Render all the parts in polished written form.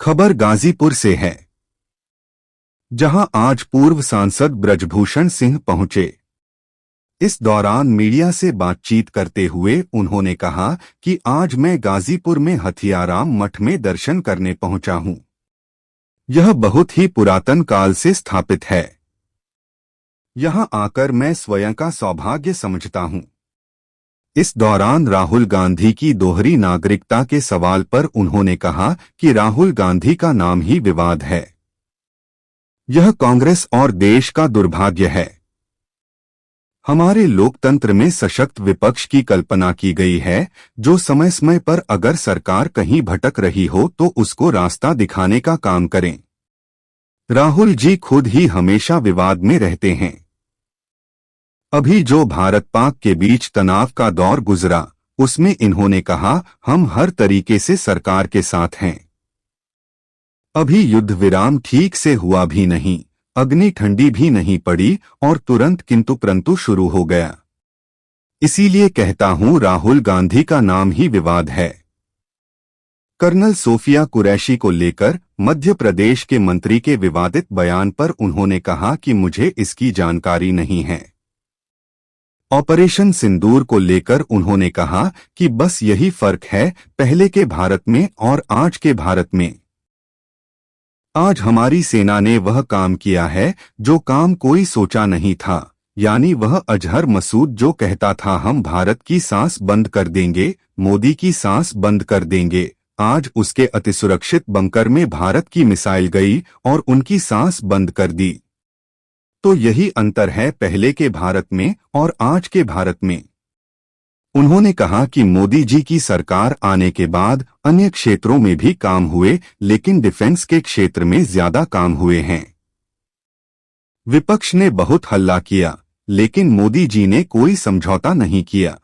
खबर गाजीपुर से है, जहां आज पूर्व सांसद ब्रजभूषण सिंह पहुंचे। इस दौरान मीडिया से बातचीत करते हुए उन्होंने कहा कि आज मैं गाजीपुर में हथियाराम मठ में दर्शन करने पहुंचा हूं। यह बहुत ही पुरातन काल से स्थापित है। यहां आकर मैं स्वयं का सौभाग्य समझता हूं। इस दौरान राहुल गांधी की दोहरी नागरिकता के सवाल पर उन्होंने कहा कि राहुल गांधी का नाम ही विवाद है। यह कांग्रेस और देश का दुर्भाग्य है। हमारे लोकतंत्र में सशक्त विपक्ष की कल्पना की गई है, जो समय समय पर अगर सरकार कहीं भटक रही हो तो उसको रास्ता दिखाने का काम करें। राहुल जी खुद ही हमेशा विवाद में रहते हैं। अभी जो भारत पाक के बीच तनाव का दौर गुजरा, उसमें इन्होंने कहा, हम हर तरीके से सरकार के साथ हैं। अभी युद्ध विराम ठीक से हुआ भी नहीं, अग्नि ठंडी भी नहीं पड़ी और तुरंत किंतु परंतु शुरू हो गया। इसीलिए कहता हूं, राहुल गांधी का नाम ही विवाद है। कर्नल सोफिया कुरैशी को लेकर मध्य प्रदेश के मंत्री के विवादित बयान पर उन्होंने कहा कि मुझे इसकी जानकारी नहीं है। ऑपरेशन सिंदूर को लेकर उन्होंने कहा कि बस यही फर्क है पहले के भारत में और आज के भारत में। आज हमारी सेना ने वह काम किया है जो काम कोई सोचा नहीं था, यानी वह अजहर मसूद जो कहता था हम भारत की सांस बंद कर देंगे, मोदी की सांस बंद कर देंगे, आज उसके अतिसुरक्षित बंकर में भारत की मिसाइल गई और उनकी सांस बंद कर दी। तो यही अंतर है पहले के भारत में और आज के भारत में। उन्होंने कहा कि मोदी जी की सरकार आने के बाद अन्य क्षेत्रों में भी काम हुए, लेकिन डिफेंस के क्षेत्र में ज्यादा काम हुए हैं। विपक्ष ने बहुत हल्ला किया, लेकिन मोदी जी ने कोई समझौता नहीं किया।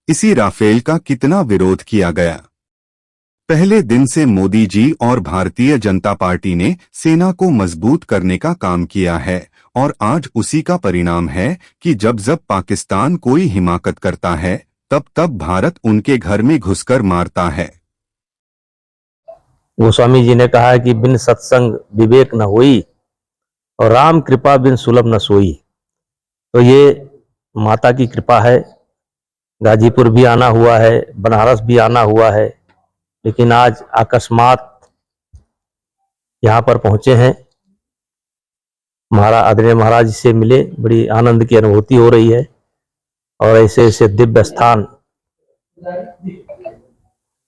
इसी राफेल का कितना विरोध किया गया। पहले दिन से मोदी जी और भारतीय जनता पार्टी ने सेना को मजबूत करने का काम किया है और आज उसी का परिणाम है कि जब जब पाकिस्तान कोई हिमाकत करता है, तब तब भारत उनके घर में घुसकर मारता है। गोस्वामी जी ने कहा है कि बिन सत्संग विवेक न होई और राम कृपा बिन सुलभ न सोई। तो ये माता की कृपा है। गाजीपुर भी आना हुआ है, बनारस भी आना हुआ है, लेकिन आज अकस्मात यहाँ पर पहुंचे हैं। आदरणीय महाराज से मिले, बड़ी आनंद की अनुभूति हो रही है और ऐसे ऐसे दिव्य स्थान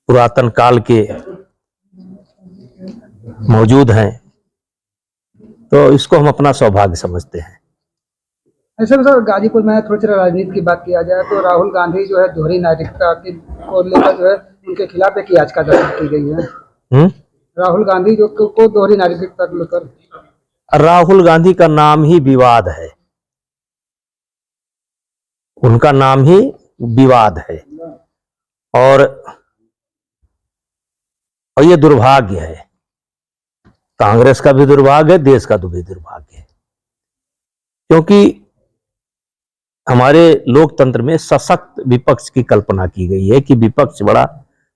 पुरातन काल के मौजूद हैं, तो इसको हम अपना सौभाग्य समझते हैं। ऐसे में सर, गाजीपुर में थोड़ी सी राजनीति की बात किया जाए तो राहुल गांधी जो है दोहरी नागरिकता को लेकर जो है उनके खिलाफ एक याचिका दाखिल की गई है। राहुल गांधी जो को दोहरी नागरिकता को लेकर, राहुल गांधी का नाम ही विवाद है। उनका नाम ही विवाद है और ये दुर्भाग्य है। कांग्रेस का भी दुर्भाग्य है, देश का भी दुर्भाग्य है, क्योंकि हमारे लोकतंत्र में सशक्त विपक्ष की कल्पना की गई है कि विपक्ष बड़ा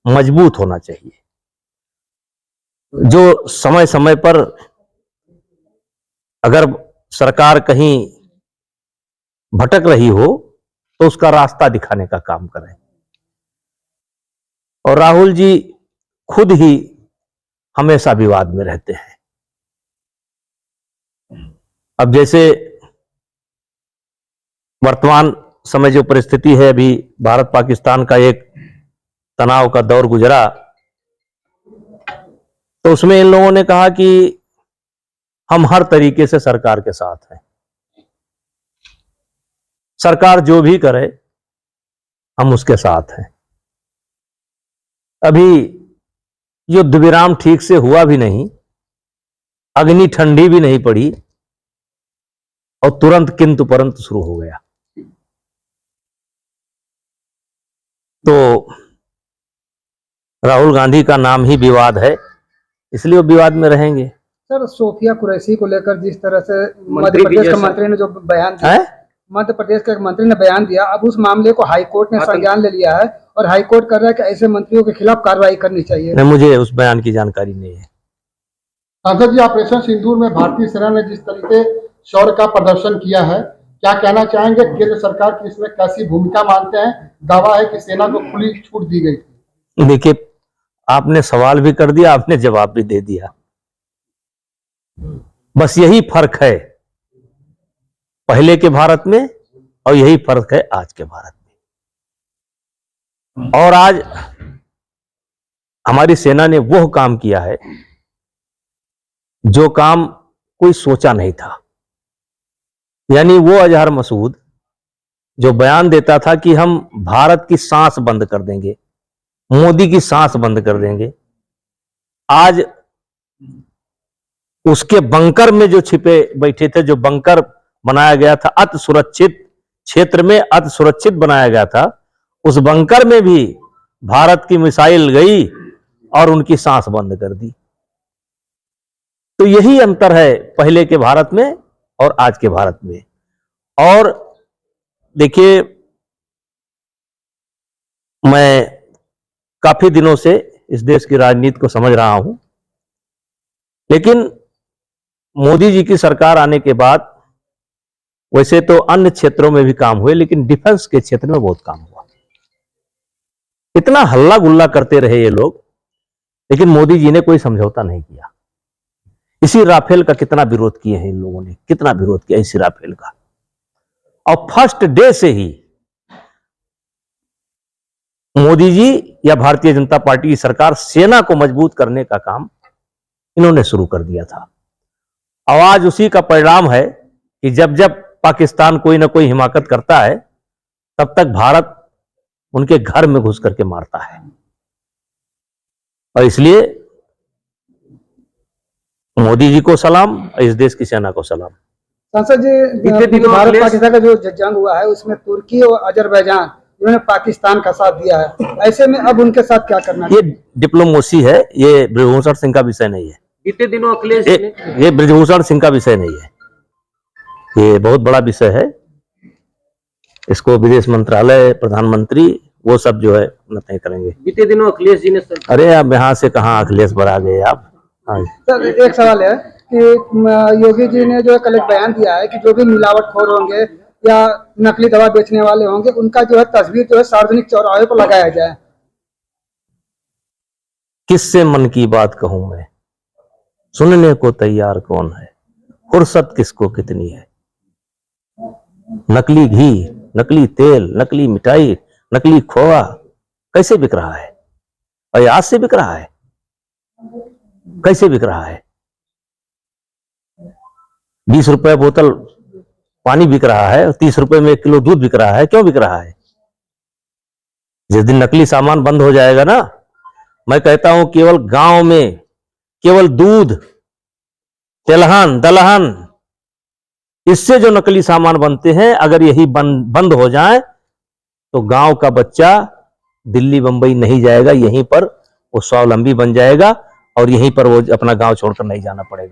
मजबूत होना चाहिए, जो समय समय पर अगर सरकार कहीं भटक रही हो तो उसका रास्ता दिखाने का काम करें। और राहुल जी खुद ही हमेशा विवाद में रहते हैं। अब जैसे वर्तमान समय जो परिस्थिति है, अभी भारत पाकिस्तान का एक तनाव का दौर गुजरा, तो उसमें इन लोगों ने कहा कि हम हर तरीके से सरकार के साथ हैं, सरकार जो भी करे हम उसके साथ हैं। अभी युद्ध विराम ठीक से हुआ भी नहीं, अग्नि ठंडी भी नहीं पड़ी और तुरंत किंतु परंतु शुरू हो गया। तो राहुल गांधी का नाम ही विवाद है, इसलिए वो विवाद में रहेंगे। सर, सोफिया कुरैशी को लेकर जिस तरह से मध्य प्रदेश के मंत्री ने जो बयान दिया, मध्य प्रदेश के मंत्री ने बयान दिया, अब उस मामले को हाईकोर्ट ने संज्ञान ले लिया है और हाईकोर्ट कर रहा है कि ऐसे मंत्रियों के खिलाफ कार्रवाई करनी चाहिए। नहीं, मुझे उस बयान की जानकारी नहीं है। सांसद जी, ऑपरेशन सिंदूर में भारतीय सेना ने जिस तरीके शौर्य का प्रदर्शन किया है, क्या कहना चाहेंगे? केंद्र सरकार की इसमें कैसी भूमिका मानते हैं? दावा है कि सेना को खुली छूट दी गई थी। देखिए, आपने सवाल भी कर दिया, आपने जवाब भी दे दिया। बस यही फर्क है पहले के भारत में और यही फर्क है आज के भारत में। और आज हमारी सेना ने वो काम किया है जो काम कोई सोचा नहीं था। यानी वो अजहर मसूद जो बयान देता था कि हम भारत की सांस बंद कर देंगे, मोदी की सांस बंद कर देंगे, आज उसके बंकर में जो छिपे बैठे थे, जो बंकर बनाया गया था अति सुरक्षित क्षेत्र में, अति सुरक्षित बनाया गया था, उस बंकर में भी भारत की मिसाइल गई और उनकी सांस बंद कर दी। तो यही अंतर है पहले के भारत में और आज के भारत में। और देखिए, मैं काफी दिनों से इस देश की राजनीति को समझ रहा हूं, लेकिन मोदी जी की सरकार आने के बाद वैसे तो अन्य क्षेत्रों में भी काम हुए, लेकिन डिफेंस के क्षेत्र में बहुत काम हुआ। इतना हल्ला गुल्ला करते रहे ये लोग, लेकिन मोदी जी ने कोई समझौता नहीं किया। इसी राफेल का कितना विरोध किए हैं इन लोगों ने, कितना विरोध किया इसी राफेल का। और फर्स्ट डे से ही मोदी जी या भारतीय जनता पार्टी की सरकार सेना को मजबूत करने का काम इन्होंने शुरू कर दिया था। और आज उसी का परिणाम है कि जब जब पाकिस्तान कोई ना कोई हिमाकत करता है, तब तक भारत उनके घर में घुस करके मारता है। और इसलिए मोदी जी को सलाम, इस देश की सेना को सलाम। सांसद जी, भारत पाकिस्तान का जो जंग हुआ है उसमें तुर्की और अजरबैजान इन्होंने पाकिस्तान का साथ दिया है, ऐसे में अब उनके साथ क्या करना? ये डिप्लोमेसी है, ये ब्रजभूषण सिंह का विषय नहीं है। बीते दिनों अखिलेश ये ब्रजभूषण सिंह का विषय नहीं है, ये बहुत बड़ा विषय है। इसको विदेश मंत्रालय, प्रधानमंत्री वो सब जो है तय करेंगे। बीते दिनों अखिलेश जी ने अरे अब यहाँ से कहाँ अखिलेश पर आ गए आप। हाँ, सर एक सवाल है कि योगी जी ने जो है कल एक बयान दिया है कि जो भी मिलावटखोर होंगे या नकली दवा बेचने वाले होंगे, उनका जो है तस्वीर जो है सार्वजनिक चौराहे पर लगाया जाए। किससे मन की बात कहूं मैं, सुनने को तैयार कौन है, फुर्सत किसको कितनी है। नकली घी, नकली तेल, नकली मिठाई, नकली खोआ कैसे बिक रहा है? और आज से बिक रहा है, कैसे बिक रहा है? 20 रुपए बोतल पानी बिक रहा है और 30 रुपए में 1 किलो दूध बिक रहा है। क्यों बिक रहा है? जिस दिन नकली सामान बंद हो जाएगा ना, मैं कहता हूं केवल गांव में केवल दूध, तिलहन, दलहन, इससे जो नकली सामान बनते हैं, अगर यही बंद हो जाए तो गांव का बच्चा दिल्ली बंबई नहीं जाएगा, यहीं पर वो स्वावलंबी बन जाएगा और यहीं पर वो अपना गांव छोड़कर नहीं जाना पड़ेगा।